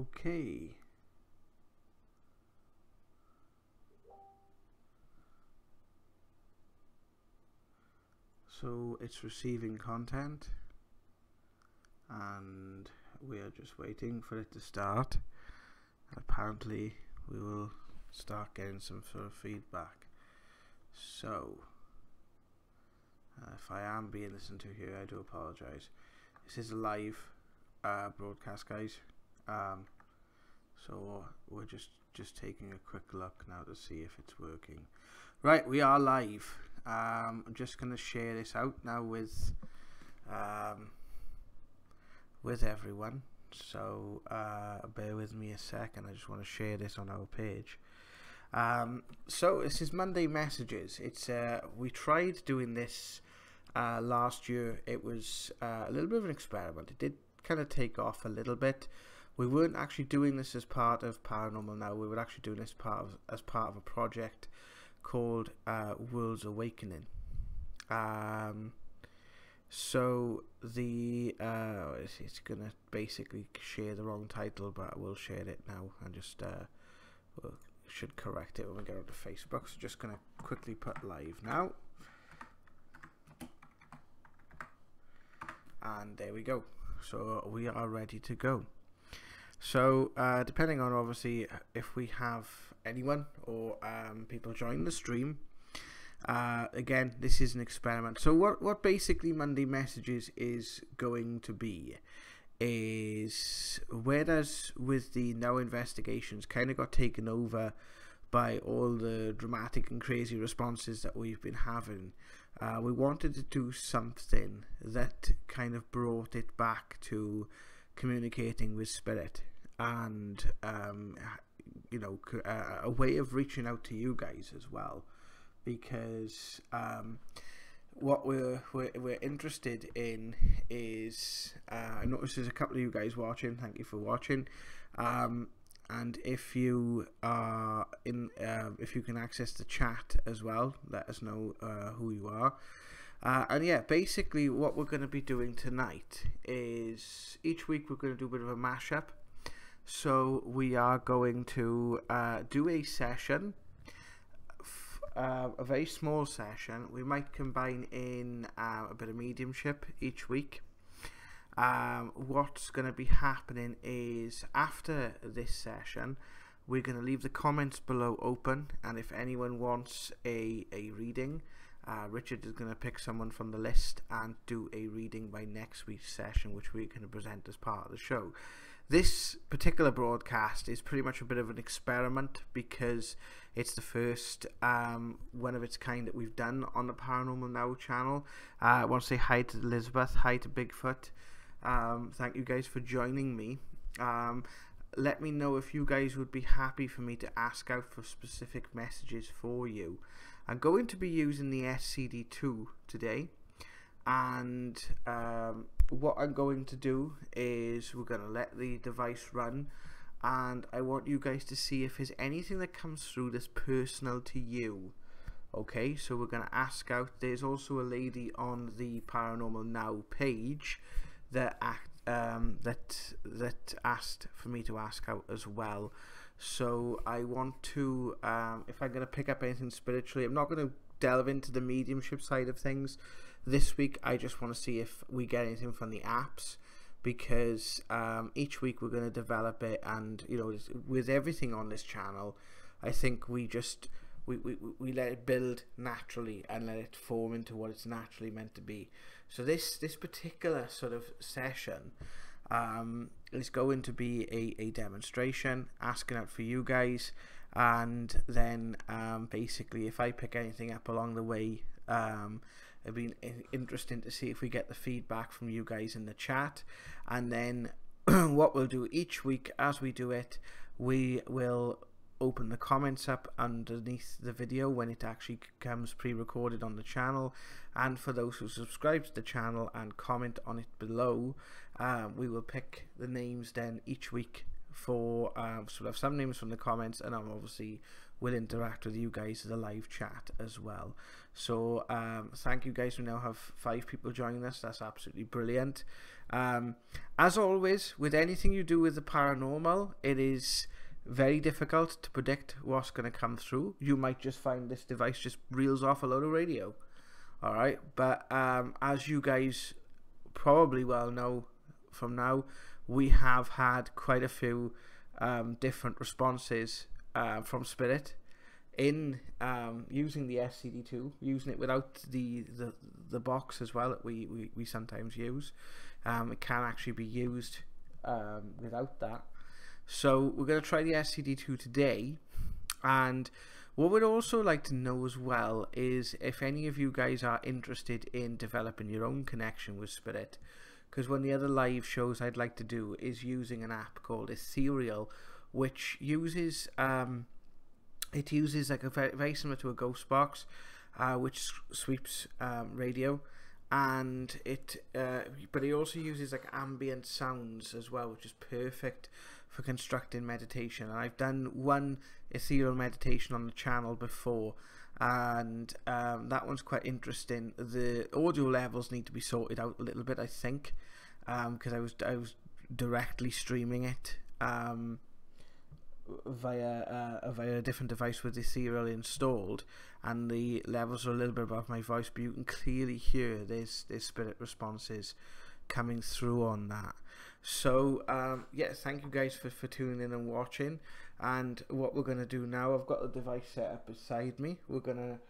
Okay. So it's receiving content and we are just waiting for it to start. Apparently we will start getting some sort of feedback. So if I am being listened to here, I do apologize. This is a live broadcast, guys. So we're just taking a quick look now to see if it's working. Right, we are live. I'm just going to share this out now with everyone. So bear with me a second. I just want to share this on our page. So this is Monday Messages. It's we tried doing this last year. It was a little bit of an experiment. It did kind of take off a little bit. We weren't actually doing this as part of Paranormal Now. We were actually doing this as part of a project called World's Awakening. So the it's gonna basically share the wrong title, but we'll share it now and just we'll should correct it when we get onto Facebook. So just gonna quickly put live now, and there we go. So we are ready to go. So depending on obviously if we have anyone or people join the stream, again, this is an experiment. So what basically Monday Messages is going to be is, whereas with the Now investigations kind of got taken over by all the dramatic and crazy responses that we've been having, we wanted to do something that kind of brought it back to communicating with spirit and you know, a way of reaching out to you guys as well, because what we're interested in is, I noticed there's a couple of you guys watching. Thank you for watching. And if you are in, if you can access the chat as well, let us know who you are. And yeah, basically what we're going to be doing tonight is each week we're going to do a bit of a mashup. So we are going to do a session, a very small session. We might combine in a bit of mediumship each week. What's going to be happening is, after this session, we're going to leave the comments below open, and if anyone wants a reading, Richard is going to pick someone from the list and do a reading by next week's session, which we're going to present as part of the show. This particular broadcast is pretty much a bit of an experiment because it's the first one of its kind that we've done on the Paranormal Now channel. I want to say hi to Elizabeth, hi to Bigfoot. Thank you guys for joining me. Let me know if you guys would be happy for me to ask out for specific messages for you. I'm going to be using the SCD2 today, and what I'm going to do is we're going to let the device run, and I want you guys to see if there's anything that comes through that's personal to you. Okay, so we're going to ask out. There's also a lady on the Paranormal Now page that that asked for me to ask out as well. So I want to, if I'm going to pick up anything spiritually, I'm not going to delve into the mediumship side of things this week. I just want to see if we get anything from the apps, because each week we're going to develop it, and you know, with everything on this channel, I think we just we let it build naturally and let it form into what it's naturally meant to be. So this particular sort of session is going to be a demonstration, asking out for you guys, and then basically if I pick anything up along the way, it'd be interesting to see if we get the feedback from you guys in the chat. And then what we'll do each week as we do it, we will open the comments up underneath the video when it actually comes pre-recorded on the channel, and for those who subscribe to the channel and comment on it below, we will pick the names then each week for so we'll have some names from the comments, and obviously will interact with you guys in the live chat as well. So thank you guys. We now have 5 people joining us. That's absolutely brilliant. As always, with anything you do with the paranormal, it is very difficult to predict what's going to come through. You might just find this device just reels off a load of radio. Alright, but as you guys probably well know from now, we have had quite a few different responses from Spirit in using the SCD2, using it without the box as well that we sometimes use. It can actually be used without that. So we're going to try the SCD2 today, and what we'd also like to know as well is if any of you guys are interested in developing your own connection with Spirit, because one of the other live shows I'd like to do is using an app called Ethereal, which uses it uses like a very similar to a ghost box, which sweeps radio, and but it also uses like ambient sounds as well, which is perfect for constructing meditation. And I've done one ethereal meditation on the channel before, and that one's quite interesting. The audio levels need to be sorted out a little bit, I think, because I was directly streaming it via a different device with ethereal installed, and the levels are a little bit above my voice, but you can clearly hear there's spirit responses coming through on that. So yeah, thank you guys for tuning in and watching. And what we're going to do now, I've got the device set up beside me. We're gonna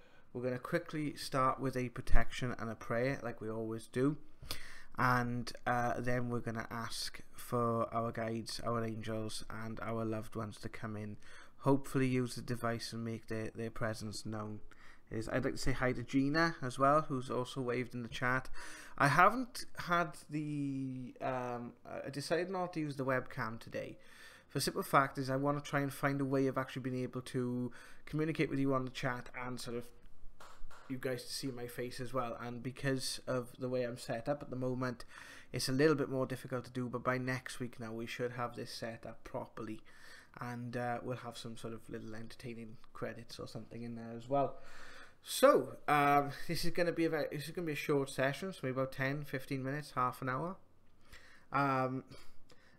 quickly start with a protection and a prayer like we always do, and then we're gonna ask for our guides, our angels and our loved ones to come in, hopefully use the device and make their presence known. I'd like to say hi to Gina as well, who's also waved in the chat. I haven't had the I decided not to use the webcam today, for the simple fact is I want to try and find a way of actually being able to communicate with you on the chat and sort of you guys to see my face as well. And because of the way I'm set up at the moment, it's a little bit more difficult to do, but by next week now we should have this set up properly, and we'll have some sort of little entertaining credits or something in there as well. So this is going to be a short session, so maybe about 10-15 minutes, half an hour,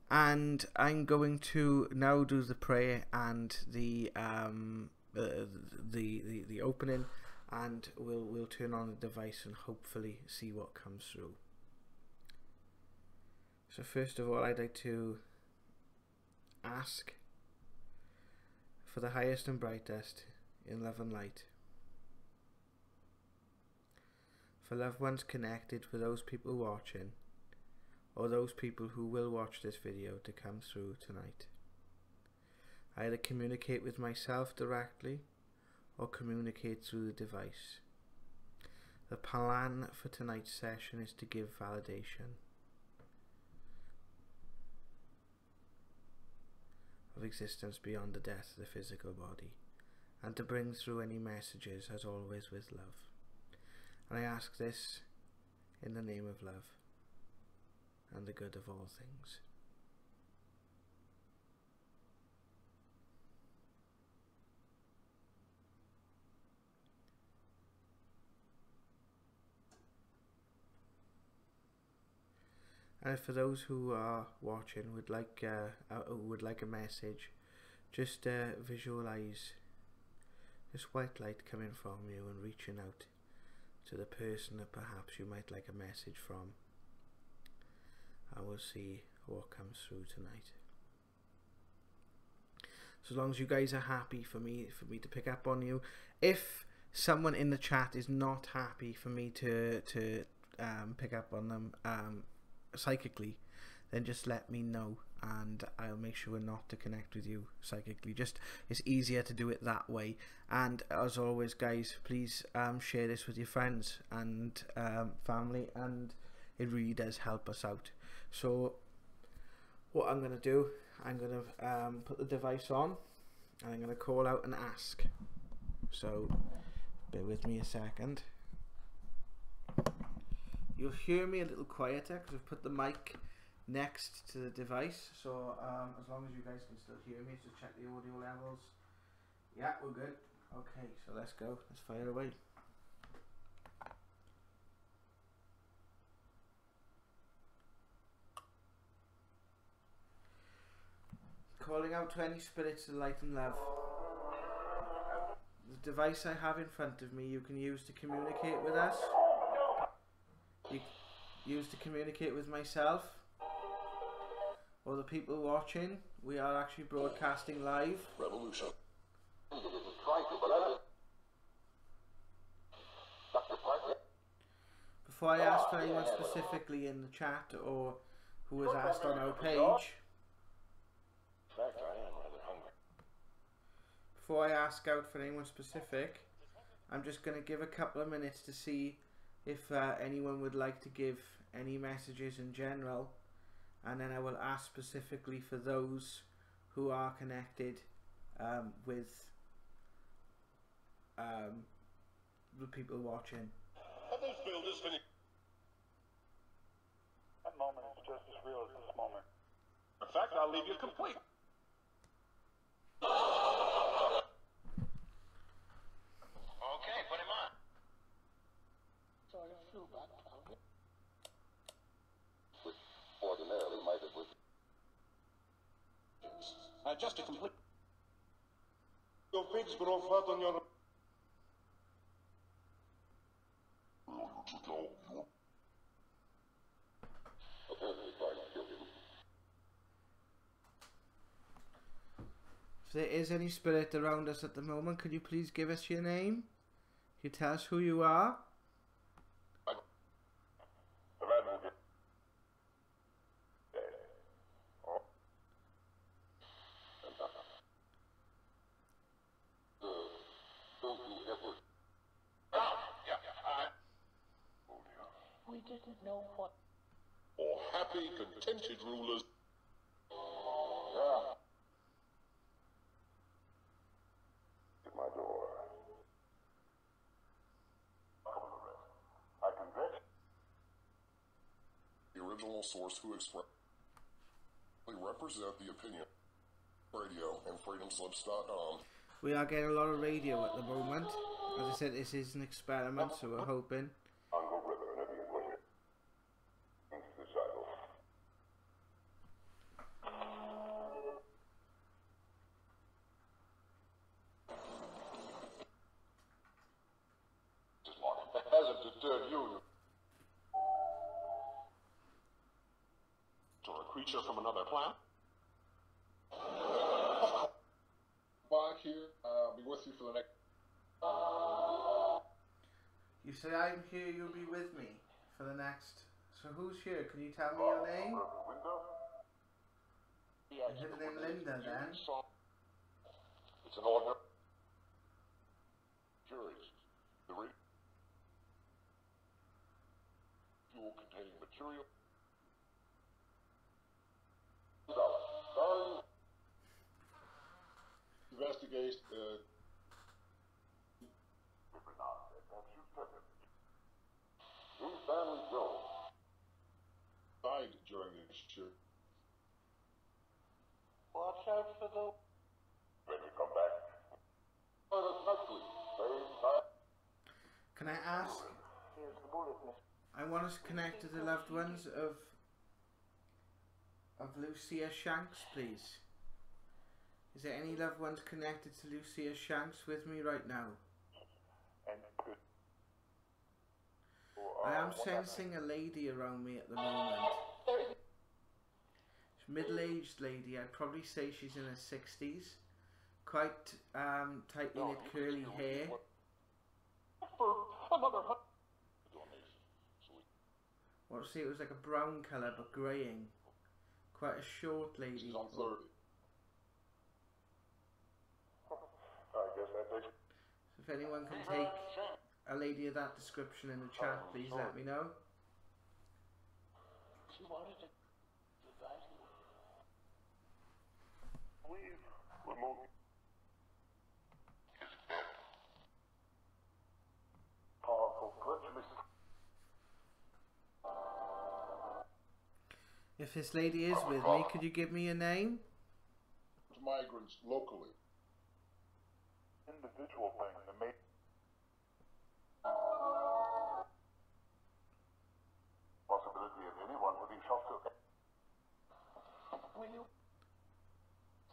and I'm going to now do the prayer and the opening, and we'll turn on the device and hopefully see what comes through. So first of all, I'd like to ask for the highest and brightest in love and light, for loved ones connected with those people watching, or those people who will watch this video, to come through tonight. I either communicate with myself directly or communicate through the device. The plan for tonight's session is to give validation of existence beyond the death of the physical body, and to bring through any messages, as always, with love. And I ask this in the name of love and the good of all things. And for those who are watching would like a message, just visualize this white light coming from you and reaching out to the person that perhaps you might like a message from. I will see what comes through tonight. So as long as you guys are happy for me to pick up on you. If someone in the chat is not happy for me to pick up on them psychically, then just let me know and I'll make sure not to connect with you psychically. It's easier to do it that way. And as always, guys, please share this with your friends and family, and it really does help us out. So what I'm going to do, I'm going to put the device on and I'm going to call out and ask. So bear with me a second. You'll hear me a little quieter because I've put the mic next to the device, so as long as you guys can still hear me, so check the audio levels. Yeah, we're good. Okay, so let's go. Let's fire away. Calling out to any spirits of light and love. The device I have in front of me you can use to communicate with us. You use to communicate with myself or the people watching. We are actually broadcasting live. Revolution. Before I ask for anyone specifically in the chat or who was asked on our page, In fact, I am rather hungry. before I ask out for anyone specific, I'm just going to give a couple of minutes to see if anyone would like to give any messages in general, and then I will ask specifically for those who are connected with the people watching. This build is finished. That moment is just as real as this moment. In fact, I'll leave you complete. Okay, put him on. Sort of flew back down. Which ordinarily might have Just to complete. Your pigs grow fat on your. If there is any spirit around us at the moment, could you please give us your name? Can you tell us who you are? We didn't know what. Or happy, contented rulers. Yeah. At my door. I convict. The original source who represent the opinion. Radio and freedomslips.com. We are getting a lot of radio at the moment. As I said, this is an experiment, so we're hoping. Uncle River and everything was it. Into the saddle. It hasn't deterred you. Or a creature from another planet. Back here, I'll be with you for the next. You say I'm here, you'll be with me for the next. So who's here? Can you tell me your name? Yes, Is her name Linda then? it's an order. Curious. The fuel containing material. Investigate. These families go. Died during this year. Watch out for the. When you come back. Next week. Same time. Can I ask? Here's the bullet, miss. I want us to connect to the loved ones of Lucia Shanks, please. Is there any loved ones connected to Lucia Shanks with me right now? And good. I am sensing a lady around me at the moment. She's a middle-aged lady. I'd probably say she's in her 60s. Quite tightly knit curly hair. For another I want to say it was like a brown colour but greying. Quite a short lady. She's on 30. I guess that takes. If anyone can take a lady of that description in the chat, please let me know. She wanted to. We've removed. Powerful touch, Mrs. If this lady is with me, could you give me a name? Migrants locally. individual thing that made possibility of anyone having shot to. Will you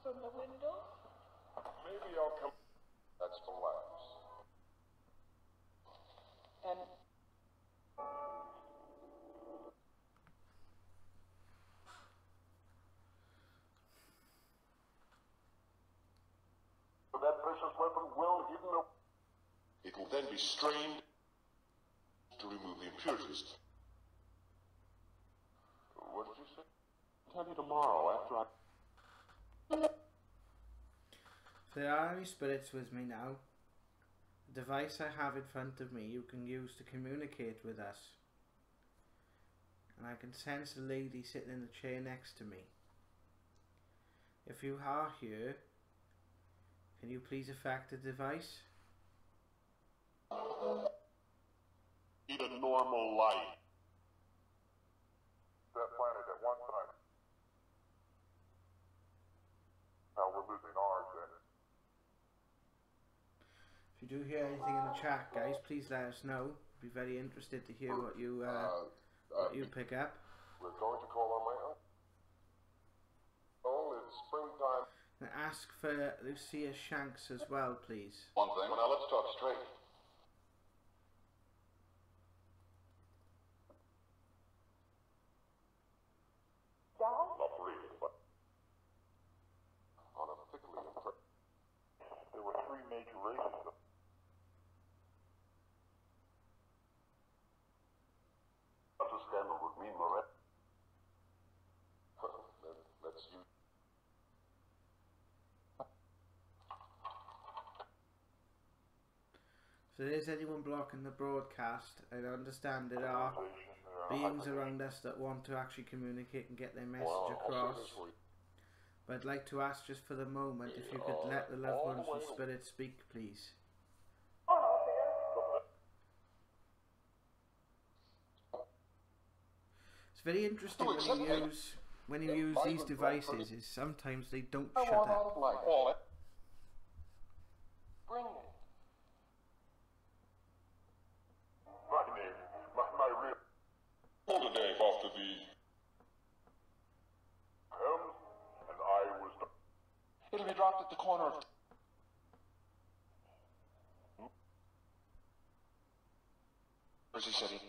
from the window? Maybe I'll come. That's the last. And That precious weapon well hidden. It will then be strained to remove the impurities. What did you say? I'll tell you tomorrow after I. If there are any spirits with me now, the device I have in front of me you can use to communicate with us. And I can sense the lady sitting in the chair next to me. If you are here, can you please affect the device? Lead a normal life. That planet at one time. Now we're losing ours then. If you do hear anything in the chat, guys, please let us know. Be very interested to hear what you pick up. We're going to call on my aunt. Oh, it's springtime. And ask for Lucia Shanks as well, please. One thing, now let's talk straight. Not really, but on a particularly impressive. There were 3 major races. Such a scandal would mean Lorette. Let's use. If there is anyone blocking the broadcast, I understand there are beings around us that want to actually communicate and get their message across. But I'd like to ask just for the moment if you could let the loved ones and spirits speak, please. It's very interesting when you use these devices is sometimes they don't shut up. bring it. My real holiday after the Holmes and I was It'll be dropped at the corner of... Jersey City.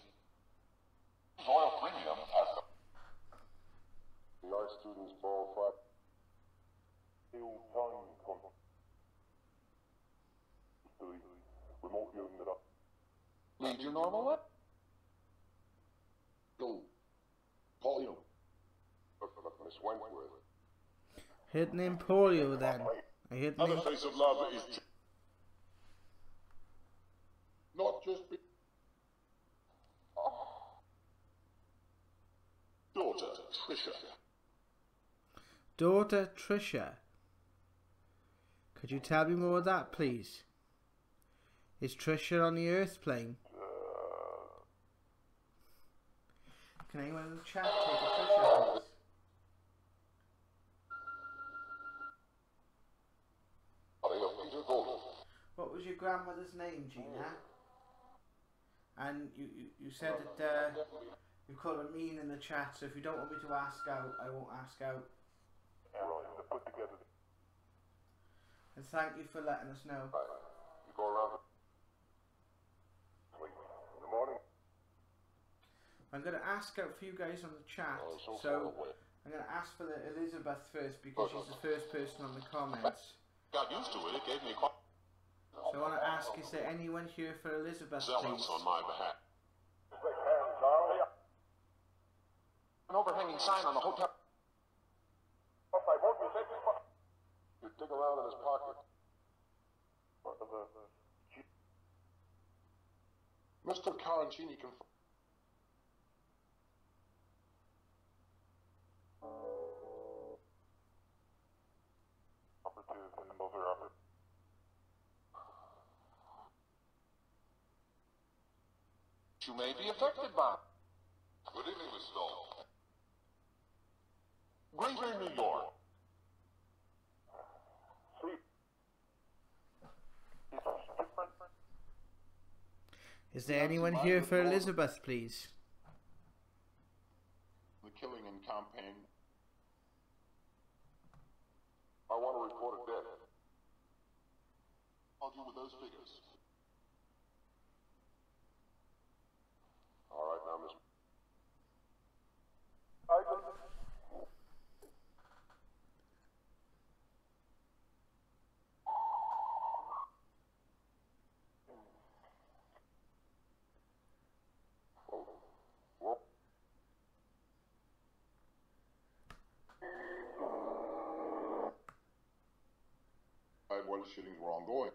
Royal Premium has the art students ball fight. Remote viewing it up. Lead your normal one? Go. Polio. Miss Wentworth. Heard name polio then. I heard name. Other face of love is Not just be daughter Trisha. Daughter Trisha. Could you tell me more of that, please? Is Trisha on the Earth plane? Can anyone in the chat take a Trisha, please? What was your grandmother's name, Gina? And you said that you called her mean in the chat, so if you don't want me to ask out, I won't ask out. Put together. And thank you for letting us know. You go around in the morning. I'm going to ask out for you guys on the chat, so I'm going to ask for the Elizabeth first because she's the first person on the comments. Got used to it. It gave me quite So I want to ask, is there anyone here for Elizabeth, zealous please? on my behalf. An overhanging sign on the hotel. You dig around in his pocket. Mr. Carancini confirmed. Operative and other operative. You may be affected by Good evening, Miss Stone. Greater New York. See, Is there anyone here for Elizabeth, please? The killing in campaign. I want to report a dead. I'll deal with those figures. All right, now, Miss. Whoa. While the shootings were ongoing.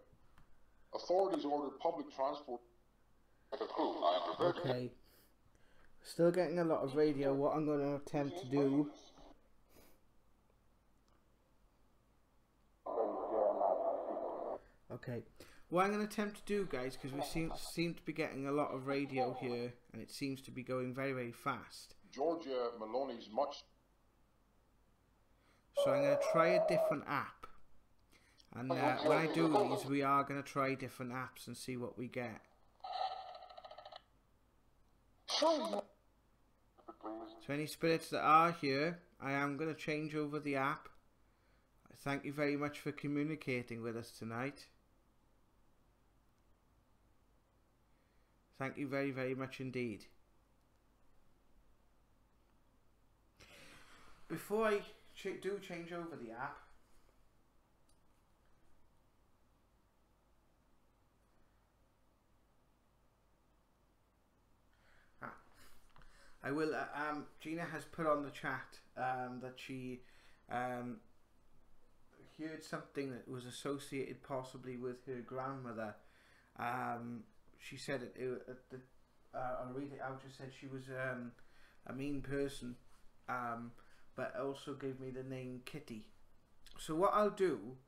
Authorities ordered public transport. Like a crew, I am prepared to. Okay. Still getting a lot of radio. What I'm going to attempt to do. Okay. What I'm going to attempt to do, guys, because we seem to be getting a lot of radio here, and it seems to be going very, very fast. Georgia Maloney's much. So I'm going to try a different app. And when I do these, we are going to try different apps and see what we get. So any spirits that are here, I am going to change over the app. Thank you very much for communicating with us tonight. Thank you very, very much indeed. Before I do change over the app, I will, Gina has put on the chat that she heard something that was associated possibly with her grandmother. She said I'll read it out. Just said she was a mean person, but also gave me the name Kitty. So what I'll do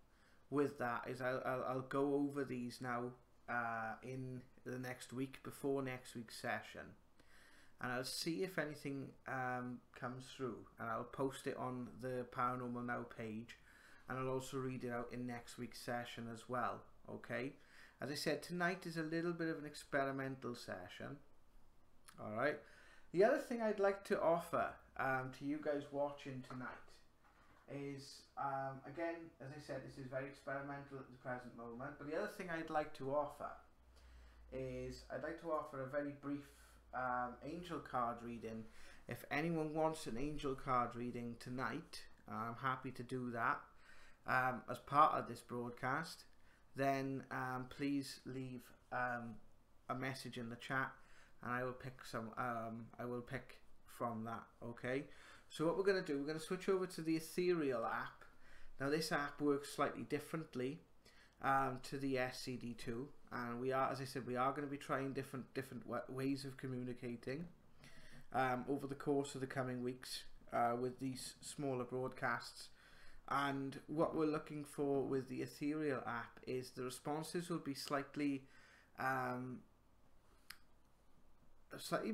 with that is I'll go over these now in the next week, before next week's session, and I'll see if anything comes through, and I'll post it on the Paranormal Now page, and I'll also read it out in next week's session as well. Okay, as I said, tonight is a little bit of an experimental session. Alright, the other thing I'd like to offer to you guys watching tonight is, again, as I said, this is very experimental at the present moment, but the other thing I'd like to offer is I'd like to offer a very brief angel card reading. If anyone wants an angel card reading tonight, I'm happy to do that as part of this broadcast. Then please leave a message in the chat, and I will pick some. I will pick from that. Okay. So what we're going to do, we're going to switch over to the Ethereal app. Now this app works slightly differently to the SCD2, and we are, as I said, we are going to be trying different ways of communicating over the course of the coming weeks with these smaller broadcasts. And what we're looking for with the Ethereal app is the responses will be slightly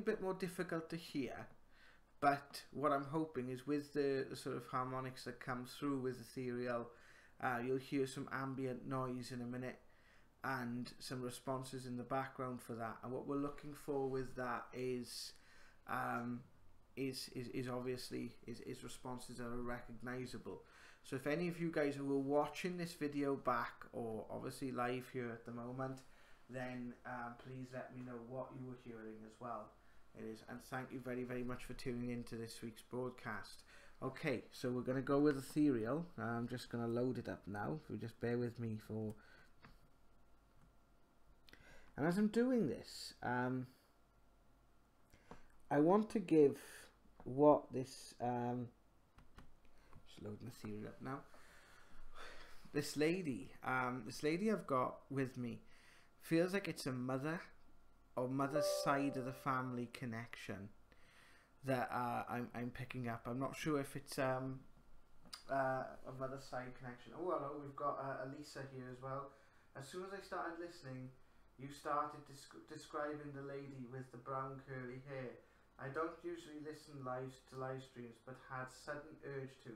bit more difficult to hear. But what I'm hoping is with the sort of harmonics that come through with Ethereal, you'll hear some ambient noise in a minute and some responses in the background for that. And what we're looking for with that is obviously responses that are recognizable. So if any of you guys who are watching this video back, or obviously live here at the moment, then please let me know what you were hearing as well. It is, and thank you very, very much for tuning into this week's broadcast. Okay, so we're going to go with Ethereal. I'm just going to load it up now. So just bear with me for. And as I'm doing this, I want to give what this. Just loading Ethereal up now. This lady I've got with me feels like it's a mother or mother's side of the family connection that I'm picking up. I'm not sure if it's a mother's side connection. Oh, hello, we've got Elisa here as well. As soon as I started listening, you started describing the lady with the brown curly hair. I don't usually listen to live streams, but had sudden urge to.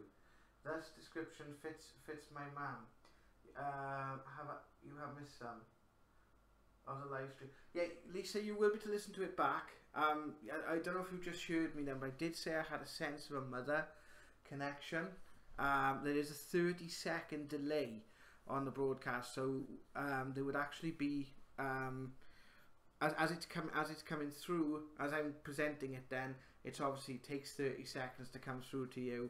This description fits my mum. You have missed some. of the live stream. Yeah, Lisa, you will be to listen to it back. I don't know if you just heard me then, but I did say I had a sense of a mother connection. There is a 30-second delay on the broadcast, so there would actually be as it's coming through, as I'm presenting it. Then it's obviously takes 30 seconds to come through to you.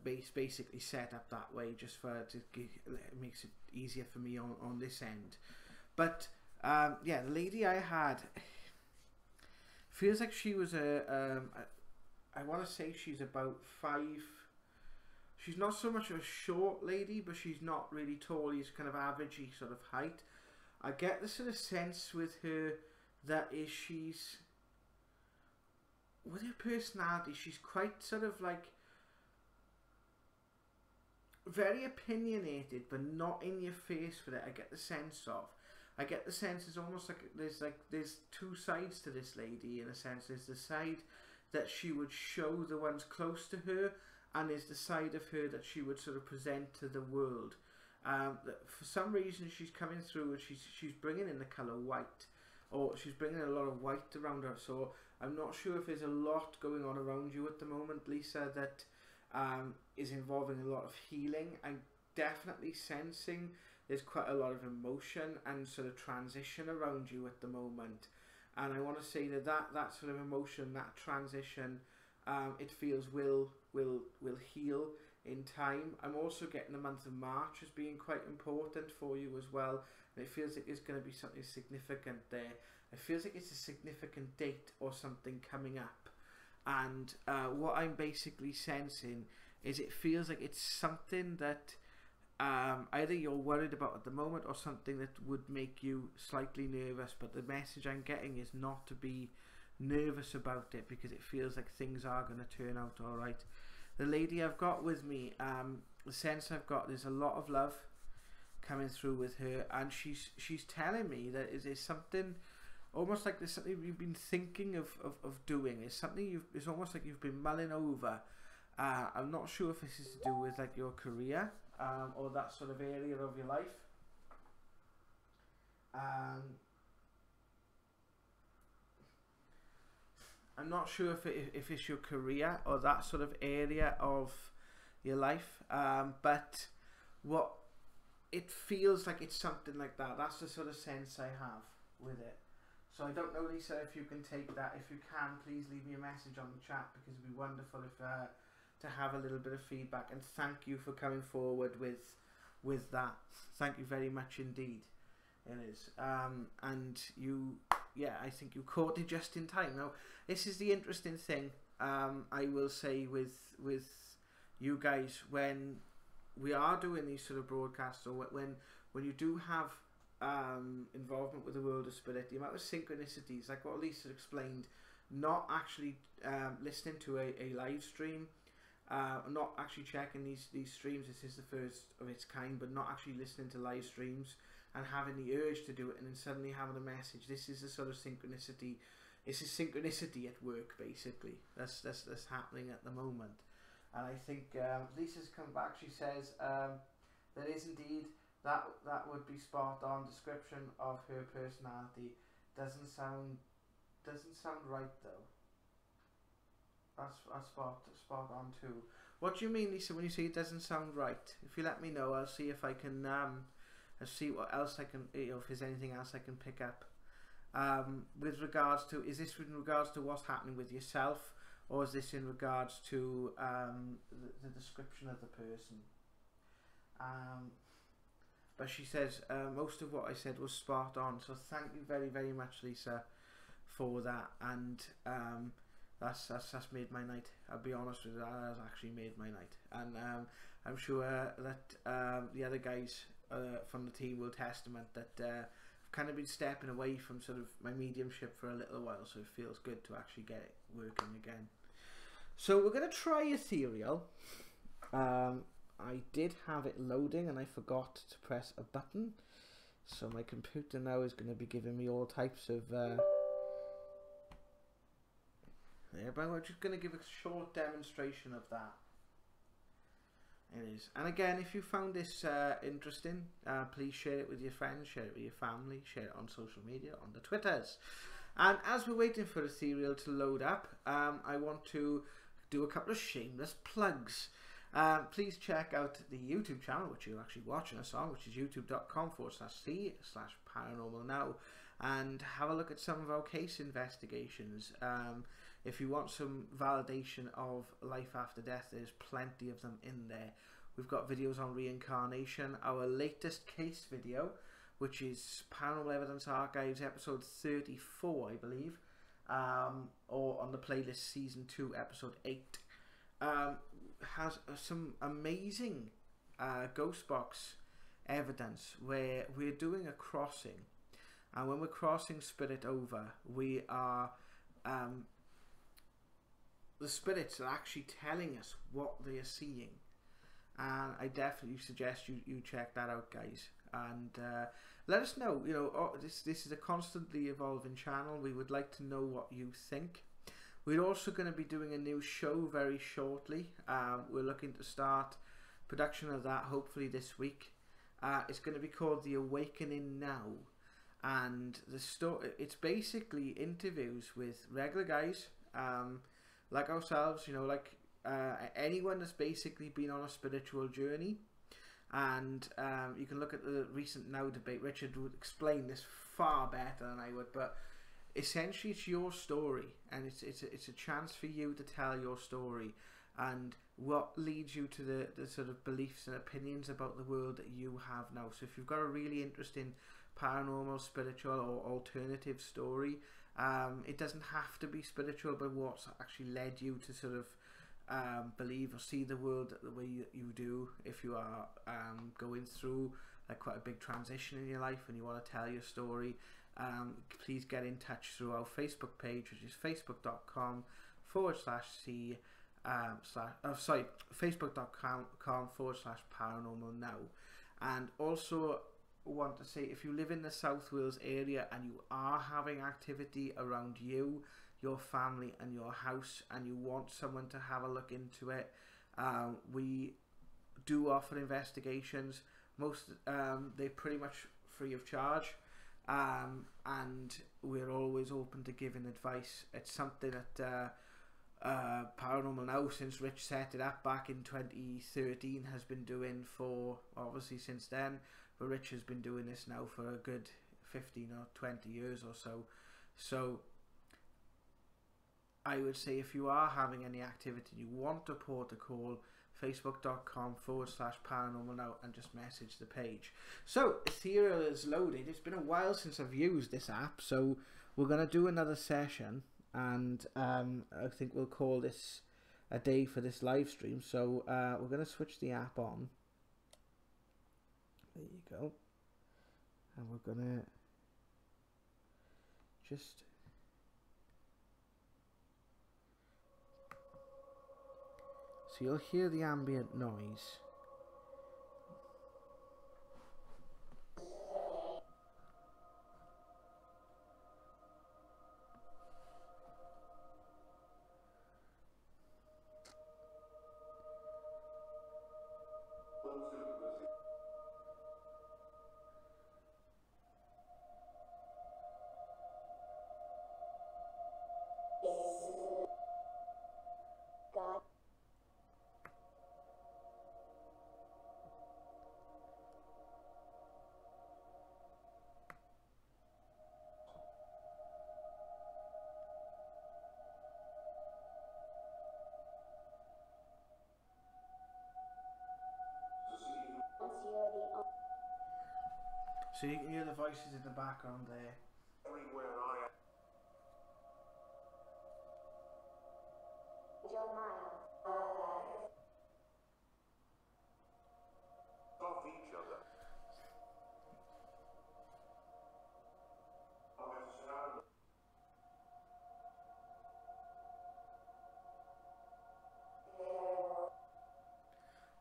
Basically set up that way just it makes it easier for me on this end. But yeah, the lady I had feels like she was I want to say she's about 5. She's not so much a short lady, but she's not really tall. She's kind of averagey sort of height. I get the sort of sense with her that she's, with her personality, she's quite sort of like very opinionated, but not in your face with it. I get the sense it's almost like there's two sides to this lady in a sense. There's the side that she would show the ones close to her, and there's the side of her that she would sort of present to the world. For some reason she's coming through and she's bringing in the colour white, or she's bringing a lot of white around her. So I'm not sure if there's a lot going on around you at the moment, Lisa, that is involving a lot of healing. I'm definitely sensing there's quite a lot of emotion and sort of transition around you at the moment. And I want to say that sort of emotion, that transition, it feels will heal in time. I'm also getting the month of March as being quite important for you as well, and it feels like there's going to be something significant there. It feels like it's a significant date or something coming up, and what I'm basically sensing is it feels like it's something that either you're worried about at the moment or something that would make you slightly nervous, but the message I'm getting is not to be nervous about it, because it feels like things are going to turn out all right. The lady I've got with me, the sense I've got, there's a lot of love coming through with her, and she's telling me that there's something, almost like there's something you've been thinking of doing. It's something it's almost like you've been mulling over. I'm not sure if this is to do with like your career or that sort of area of your life. I'm not sure if it's your career or that sort of area of your life, but what it feels like, it's something like that. That's the sort of sense I have with it. So I don't know, Lisa, if you can take that. If you can, please leave me a message on the chat, because it'd be wonderful if to have a little bit of feedback. And thank you for coming forward with that. Thank you very much indeed. It is. And you, yeah, I think you caught it just in time. Now, this is the interesting thing, I will say, with you guys, when we are doing these sort of broadcasts, or when you do have involvement with the world of spirit, the amount of synchronicities, like what Lisa explained, not actually listening to a live stream, not actually checking these streams. This is the first of its kind, but not actually listening to live streams and having the urge to do it, and then suddenly having a message. This is the sort of synchronicity. This is synchronicity at work, basically. That's happening at the moment. And I think Lisa's come back. She says there is indeed that would be spot on description of her personality. Doesn't sound right though. That's spot on too. What do you mean, Lisa, when you say it doesn't sound right? If you let me know, I'll see if I can I'll see what else I can, if there's anything else I can pick up. With regards to, is this in regards to what's happening with yourself, or is this in regards to the description of the person? But she says most of what I said was spot on, so thank you very, very much, Lisa, for that. And that's made my night. I'll be honest with you, that has actually made my night. And I'm sure that the other guys from the team will testament that I've kind of been stepping away from sort of my mediumship for a little while, so it feels good to actually get it working again. So we're going to try ethereal. I did have it loading and I forgot to press a button, so my computer now is going to be giving me all types of there, but we're just going to give a short demonstration of that. It is. And again, if you found this interesting, please share it with your friends, share it with your family, share it on social media, on the Twitters. And as we're waiting for Ethereal to load up, I want to do a couple of shameless plugs. Please check out the YouTube channel, which you're actually watching us on, which is youtube.com/c/paranormal now, and have a look at some of our case investigations. If you want some validation of life after death, there's plenty of them in there. We've got videos on reincarnation. Our latest case video, which is Paranormal Evidence Archives episode 34, I believe, or on the playlist season 2 episode 8, has some amazing ghost box evidence where we're doing a crossing, and when we're crossing spirit over, we are the spirits are actually telling us what they are seeing, and I definitely suggest you check that out, guys. And let us know. You know, this is a constantly evolving channel. We would like to know what you think. We're also going to be doing a new show very shortly. We're looking to start production of that hopefully this week. It's going to be called The Awakening Now, and the story, it's basically interviews with regular guys like ourselves, you know, like anyone that's basically been on a spiritual journey. And you can look at the recent Now debate. Richard would explain this far better than I would, but essentially it's your story, and it's a chance for you to tell your story and what leads you to the sort of beliefs and opinions about the world that you have now. So if you've got a really interesting paranormal, spiritual or alternative story, it doesn't have to be spiritual, but what's actually led you to sort of believe or see the world the way you do. If you are going through like quite a big transition in your life and you want to tell your story, please get in touch through our Facebook page, which is facebook.com/paranormal now. And also want to say, if you live in the South Wales area and you are having activity around you, your family and your house, and you want someone to have a look into it, we do offer investigations. They're pretty much free of charge, and we're always open to giving advice. It's something that Paranormal Now, since Rich set it up back in 2013, has been doing for, obviously since then, but Rich has been doing this now for a good 15 or 20 years or so. So I would say, if you are having any activity, you want to port a call, facebook.com/paranormal now, and just message the page. So Ethereal is loaded. It's been a while since I've used this app, so we're going to do another session, and I think we'll call this a day for this live stream. So we're going to switch the app on. There you go. And we're going to just... So you'll hear the ambient noise. So you can hear the voices in the background there. Everywhere I am. Love each other.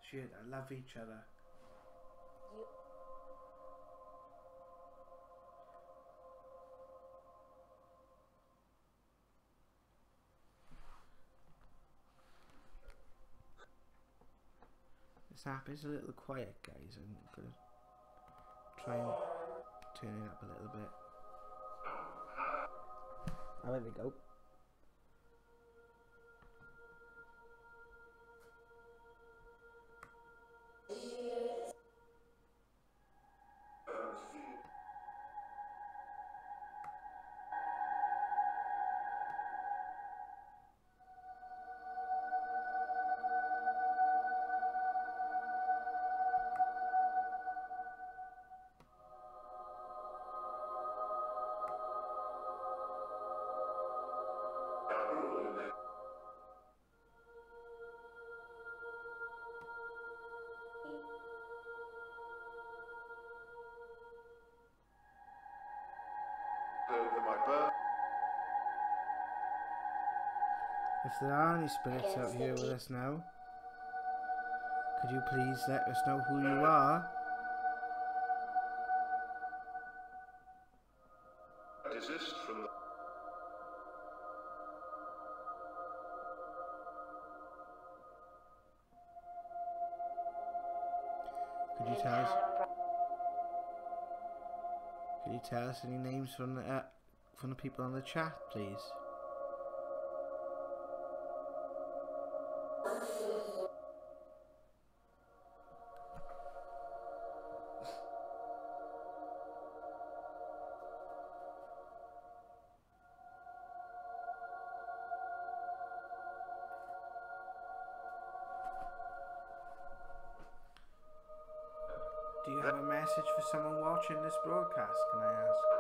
Shit, I love each other. This app is a little quiet, guys. I'm gonna try and turn it up a little bit. Oh, there we go. Over my birth. If there are any spirits out here with us now, could you please let us know who you are? Desist from the Could you tell us any names from the people on the chat, please? Do you have a message for someone watching this broadcast, can I ask?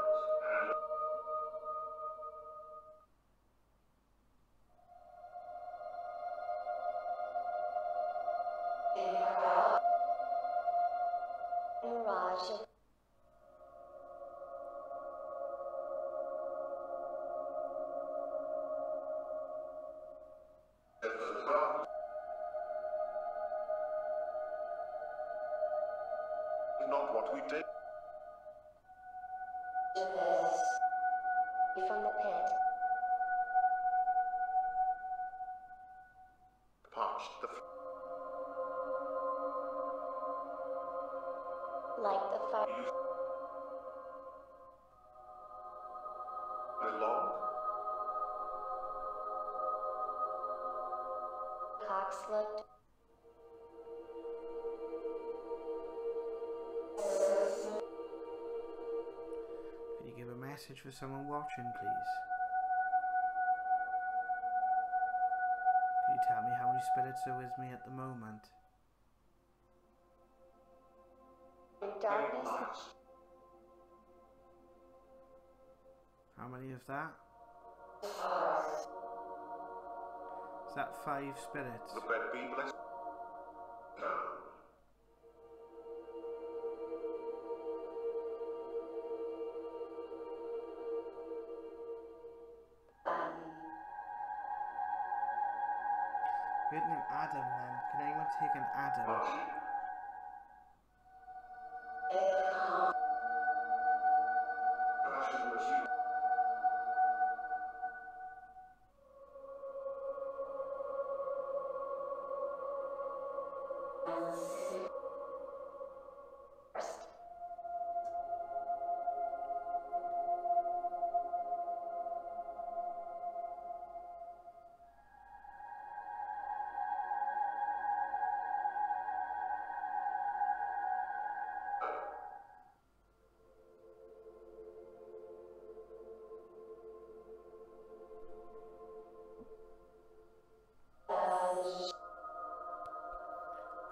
not what we did. From the pit. Parched the Like the fire. belong. Cox looked. Can you give a message for someone watching, please? Can you tell me how many spirits are with me at the moment? In darkness. How many of that? Is that 5 spirits? The bed be blessed. Good name Adam then. Can anyone take an Adam?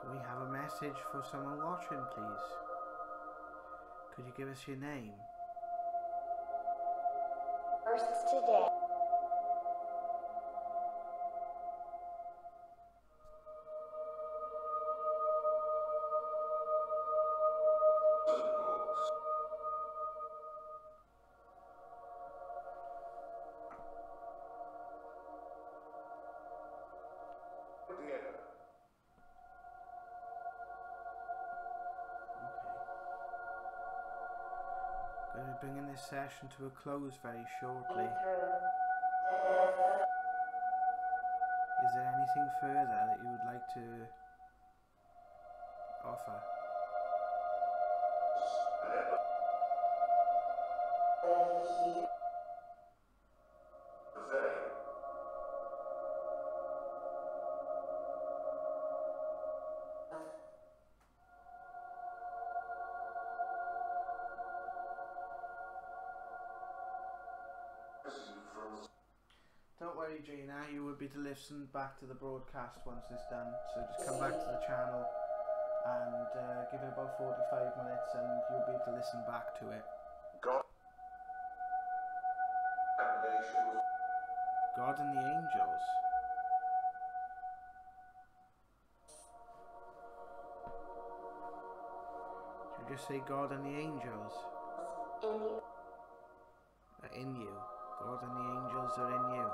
Can we have a message for someone watching, please? Could you give us your name? Firsts today. Going to be bringing this session to a close very shortly. Is there anything further that you would like to photographer. Don't worry, Gina, you will be to listen back to the broadcast once it's done. So just come back to the channel and give it about 45 minutes and you'll be able to listen back to it. God and the angels. Did you just say God and the angels? In you. Are in you. God and the angels are in you.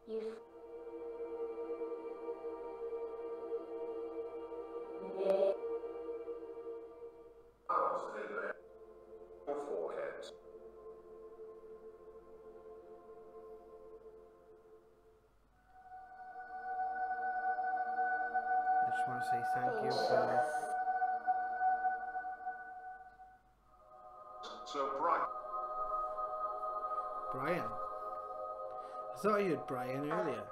You. I just want to say thank you for... So bright. Brian. I thought I heard Brian earlier.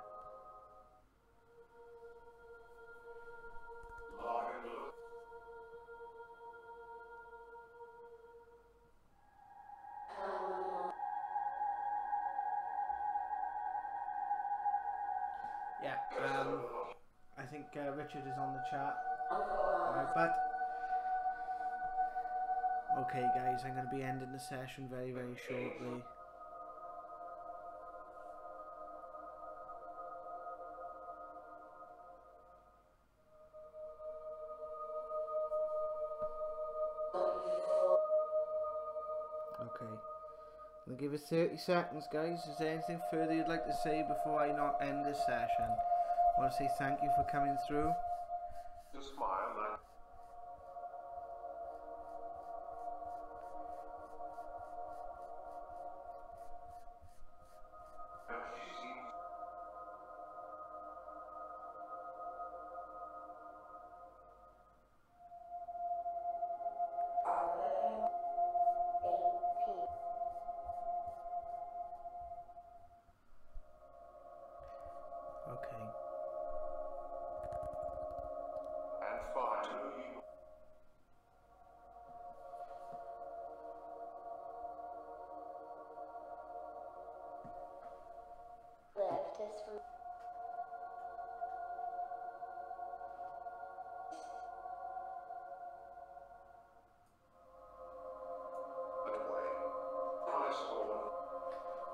Yeah, I think Richard is on the chat. Alright, bud. Okay guys, I'm going to be ending the session very, very shortly. Okay. I'll give it 30 seconds guys. Is there anything further you'd like to say before I not end this session? I want to say thank you for coming through. Just smile like. Okay. And fine. Left us from.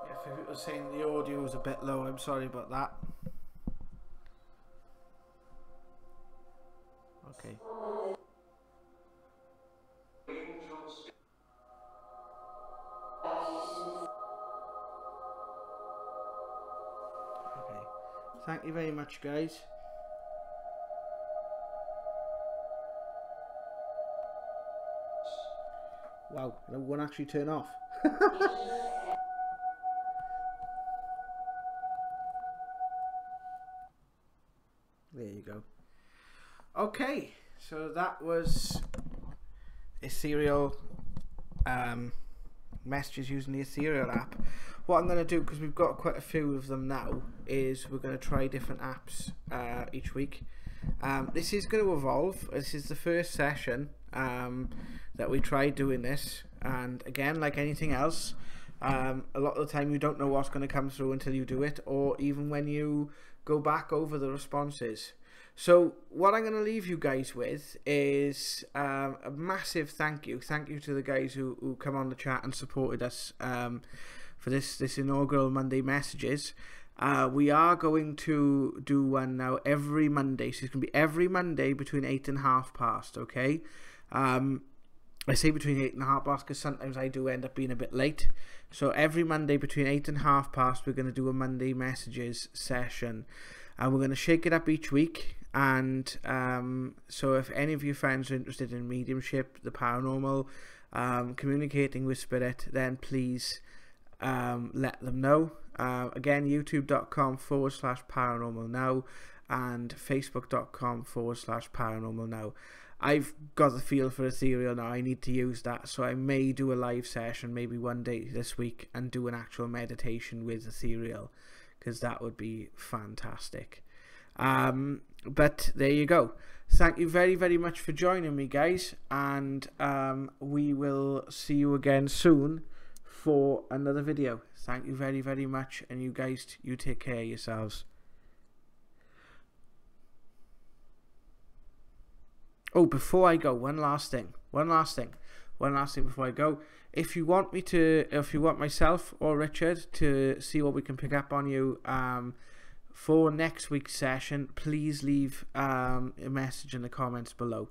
Yeah, if it was saying the audio was a bit low, I'm sorry about that. Okay. Okay. Thank you very much, guys. Wow, it won't actually turn off. There you go. Okay, so that was Ethereal messages using the Ethereal app. What I'm going to do, because we've got quite a few of them now, is we're going to try different apps each week. This is going to evolve. This is the first session that we tried doing this, and again, like anything else, a lot of the time you don't know what's going to come through until you do it, or even when you go back over the responses. So what I'm going to leave you guys with is a massive thank you to the guys who come on the chat and supported us for this inaugural Monday messages. We are going to do one now every Monday, so it's going to be every Monday between 8 and past, okay? I say between 8 and past because sometimes I do end up being a bit late. So every Monday between 8 and past, we're going to do a Monday messages session. And we're going to shake it up each week. And so if any of your friends are interested in mediumship, the paranormal, communicating with spirit, then please let them know. Again, youtube.com/paranormalnow and facebook.com/paranormalnow. I've got the feel for ethereal now. I need to use that, so I may do a live session maybe one day this week and do an actual meditation with ethereal, because that would be fantastic. But there you go. Thank you very, very much for joining me, guys, and we will see you again soon for another video. Thank you very, very much, and you guys, you take care of yourselves. Oh, before I go, one last thing before I go. If you want myself or Richard to see what we can pick up on you for next week's session, please leave a message in the comments below,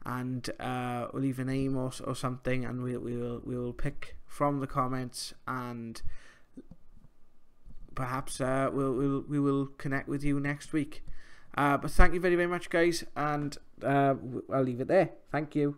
and we'll leave a name or something, and we will pick from the comments, and perhaps we will connect with you next week. But thank you very, very much, guys, and I'll leave it there. Thank you.